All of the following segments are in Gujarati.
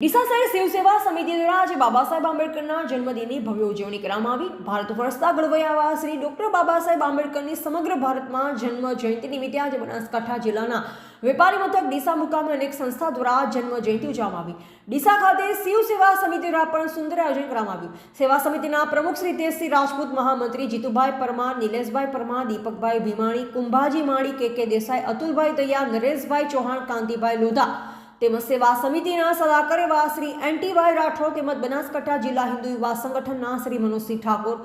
ડીસા શહેર શિવસેવા સમિતિ દ્વારા આજે બાબા સાહેબ આંબેડકરના જન્મદિનની ભવ્ય ઉજવણી કરવામાં આવી। ભારત વર્ષના ઘડવૈયા શ્રી ડોક્ટર બાબા સાહેબ આંબેડકરની સમગ્ર ભારતમાં જન્મ જયંતિ નિમિત્તે આજે બનાસકાંઠા જિલ્લાના વેપારી મથક ડીસા મુકામે અનેક સંસ્થા દ્વારા જન્મ જયંતિ ઉજવવામાં આવી। ડીસા ખાતે શિવસેવા સમિતિ દ્વારા પણ સુંદર આયોજન કરવામાં આવ્યું। સેવા સમિતિના પ્રમુખ શ્રી તેજસિંહ રાજપૂત, મહામંત્રી જીતુભાઈ પરમાર, નિલેશભાઈ પરમાર, દીપકભાઈ ભીમાણી, કુંભાજી માળી, કે દેસાઈ, અતુલભાઈ દયા, નરેશભાઈ ચૌહાણ, કાંતિભાઈ લોધા તેમજ સેવા સમિતિના સલાહકાર એવા શ્રી એનટીભાઈ રાઠોડ તેમજ બનાસકાંઠા જિલ્લા હિન્દુ યુવા સંગઠનના શ્રી મનોજસિંહ ઠાકોર,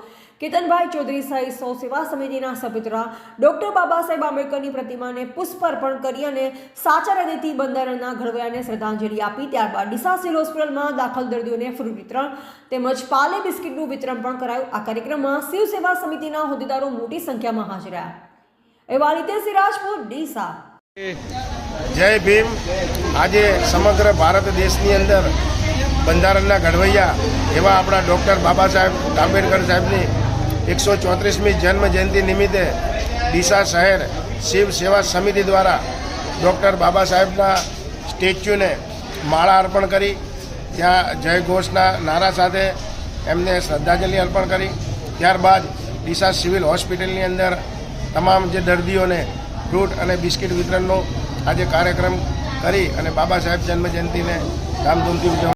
કેતનભાઈ ચૌધરી સહિત સૌ સેવા સમિતિના સભ્યો દ્વારા ડોક્ટર બાબા સાહેબ આંબેડકરની પ્રતિમાને પુષ્પ અર્પણ કરી અને સાચા હૃદયથી બંધારણના ઘડવૈયાને શ્રદ્ધાંજલિ આપી। ત્યારબાદ ડીસા સિવિલ હોસ્પિટલમાં દાખલ દર્દીઓને ફ્રૂટ વિતરણ તેમજ પાલે બિસ્કિટનું વિતરણ પણ કરાયું। આ કાર્યક્રમમાં શિવ સેવા સમિતિના હોદ્દેદારો મોટી સંખ્યામાં હાજર રહ્યા। એવા રીતેશ રાજપૂત, ડીસા। જય ભીમ। આજે સમગ્ર ભારત દેશની અંદર બંધારણના ઘડવૈયા એવા આપણા ડૉક્ટર બાબા સાહેબ આંબેડકર સાહેબની 134મી જન્મ જયંતિ નિમિત્તે ડીસા શહેર શિવ સેવા સમિતિ દ્વારા ડૉક્ટર બાબા સાહેબના સ્ટેચ્યુને માળા અર્પણ કરી ત્યાં જય ઘોષના નારા સાથે એમને શ્રદ્ધાંજલિ અર્પણ કરી। ત્યારબાદ ડીસા સિવિલ હોસ્પિટલની અંદર તમામ જે દર્દીઓને ફ્રૂટ અને બિસ્કિટ વિતરણનો આજે કાર્યક્રમ કરી અને બાબા સાહેબ જન્મ જયંતિને ધામધૂમથી ઉજવવામાં